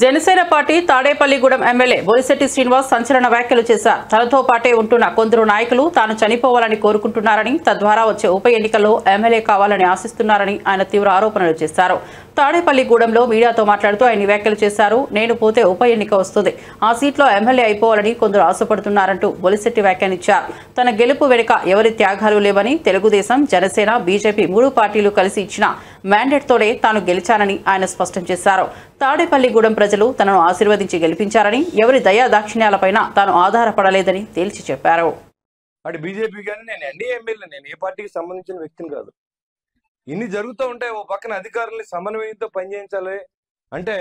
Janasena party Tadepalligudem MLA Bolisetti Srinivas సంచలన వ్యాఖ్యలు చేశారు. తనతో పాటే ఉంటున్న కొందరు నాయకులు తాను చనిపోవాలని కోరుకుంటున్నారని, తద్వారా వచ్చే ఉప ఎన్నికల్లో ఎమ్మెల్యే కావాలని ఆశిస్తున్నారని ఆయన తీవ్ర ఆరోపణలు చేశారు. తాడేపల్లిగూడెంలో మీడియాతో మాట్లాడుతూ ఆయన వ్యాఖ్యలు చేశారు. నేను పోతే ఉప ఎన్నిక వస్తుంది, ఆ సీట్లో ఎమ్మెల్యే అయిపోవాలని కొందరు ఆశపడుతున్నారంటూ బొలిశెట్టి వ్యాఖ్యానించారు. తన గెలుపు వెనుక ఎవరి త్యాగాలు లేవని, తెలుగుదేశం, జనసేన, బీజేపీ 3 పార్టీలు కలిసి ఇచ్చిన మ్యాండేట్తోనే తాను గెలిచానని ఆయన స్పష్టం చేశారు. తాడేపల్లిగూడెం ప్రజలు తనను ఆశీర్వదించి గెలిపించారని, ఎవరి దయా దాక్షిణ్యాలపైన తాను ఆధారపడలేదని తేల్చి చెప్పారు. అటు బీజేపీ కానీ నేను ఎన్డీఏ ఎమ్మెల్యే, నేను ఏ పార్టీకి సంబంధించిన వ్యక్తిని కాదు. ఇన్ని జరుగుతూ ఉంటాయి. ఓ పక్కన అధికారుల్ని సమన్వయంతో పనిచేయించాలి అంటే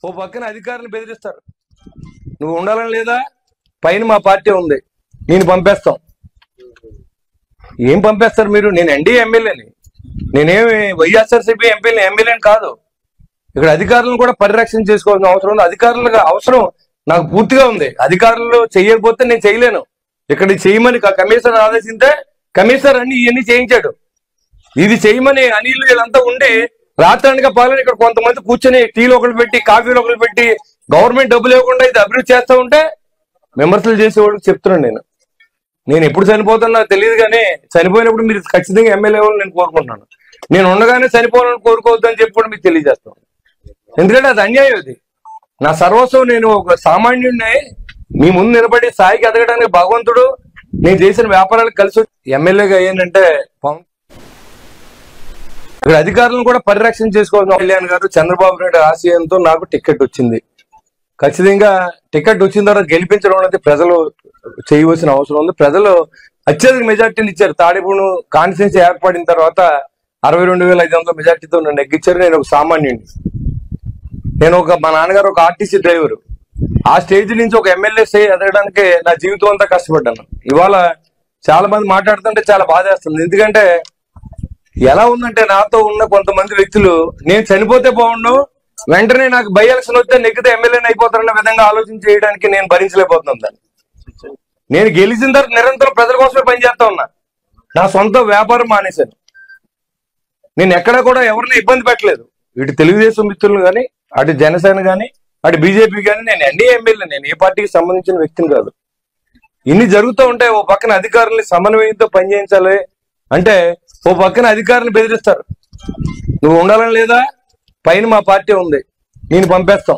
ఓ పక్కన అధికారులను బెదిరిస్తారు. నువ్వు ఉండాలని లేదా, పైన మా పార్టీ ఉంది, నేను పంపేస్తాం. ఏం పంపేస్తారు మీరు? నేను ఎన్డీఏ ఎమ్మెల్యేని, నేనేమి వైఎస్ఆర్సీపీ ఎమ్మెల్యేని కాదు. ఇక్కడ అధికారులను కూడా పరిరక్షణ చేసుకోవాల్సిన అవసరం ఉంది. అధికారులుగా అవసరం నాకు పూర్తిగా ఉంది. అధికారులు చేయకపోతే నేను చేయలేను. ఇక్కడ చేయమని కమిషనర్ ఆదేశిస్తే కమిషనర్ అన్ని ఇవన్నీ చేయించాడు. ఇది చేయమని అనిల్ వీళ్ళంతా ఉండి రాత్రానిగా పాలన ఇక్కడ కొంతమంది కూర్చొని టీలు ఒకరు పెట్టి, కాఫీలు ఒకరు పెట్టి, గవర్నమెంట్ డబ్బులు ఇవ్వకుండా ఇది అభివృద్ధి చేస్తూ ఉంటే విమర్శలు చేసేవాళ్ళకి చెప్తున్నాను. నేను ఎప్పుడు చనిపోతాను నాకు తెలియదు, కానీ చనిపోయినప్పుడు మీరు ఖచ్చితంగా ఎమ్మెల్యే అవ్వాలని నేను కోరుకుంటున్నాను. నేను ఉండగానే చనిపోవాలని కోరుకోవద్దని చెప్పి కూడా మీకు తెలియజేస్తాను. ఎందుకంటే అది అన్యాయం. అది నా సర్వస్వం. నేను ఒక సామాన్యుడిని మీ ముందు నిలబడి స్థాయికి ఎదగడానికి భగవంతుడు నేను చేసిన వ్యాపారాలకు కలిసి ఎమ్మెల్యేగా అయ్యానంటే ఇక్కడ అధికారులను కూడా పరిరక్షణ చేసుకోవాల్సిన కళ్యాణ్ గారు, చంద్రబాబు నాయుడు ఆశయంతో నాకు టికెట్ వచ్చింది. ఖచ్చితంగా టికెట్ వచ్చిన తర్వాత గెలిపించడం అనేది ప్రజలు చేయవలసిన అవసరం ఉంది. ప్రజలు అత్యధిక మెజార్టీని ఇచ్చారు. తాడేపూడి కాన్స్టిట్యున్సీ ఏర్పడిన తర్వాత 62,500 మెజార్టీతో నన్ను నెగ్గించారు. నేను ఒక సామాన్యుడిని. మా నాన్నగారు ఒక ఆర్టీసీ డ్రైవరు. ఆ స్టేజ్ నుంచి ఒక ఎమ్మెల్యే ఎదగడానికి నా జీవితం అంతా కష్టపడ్డాను. ఇవాళ చాలా మంది మాట్లాడుతుంటే చాలా బాధేస్తుంది. ఎందుకంటే ఎలా ఉందంటే, నాతో ఉన్న కొంతమంది వ్యక్తులు నేను చనిపోతే బాగుండు, వెంటనే నాకు బై ఎలక్షన్ వస్తే నెగ్గితే ఎమ్మెల్యేని అయిపోతారన్న విధంగా ఆలోచన చేయడానికి నేను భరించలేకపోతున్నాను దాన్ని. నేను గెలిచిన తర్వాత నిరంతరం ప్రజల కోసమే పనిచేస్తా ఉన్నా. నా సొంత వ్యాపారం మానేశాను. నేను ఎక్కడా కూడా ఎవరిని ఇబ్బంది పెట్టలేదు. ఇటు తెలుగుదేశం మిత్రులు కానీ, అటు జనసేన కానీ, అటు బీజేపీ కానీ. నేను ఎన్డీఏ ఎమ్మెల్యే, నేను ఏ పార్టీకి సంబంధించిన వ్యక్తిని కాదు. ఇన్ని జరుగుతూ ఉంటాయి. ఓ పక్కన అధికారుల్ని సమన్వయంతో పనిచేయించాలి అంటే ఓ పక్కన అధికారులను బెదిరిస్తారు. నువ్వు ఉండాలని లేదా, పైన మా పార్టీ ఉంది, నేను పంపేస్తాం.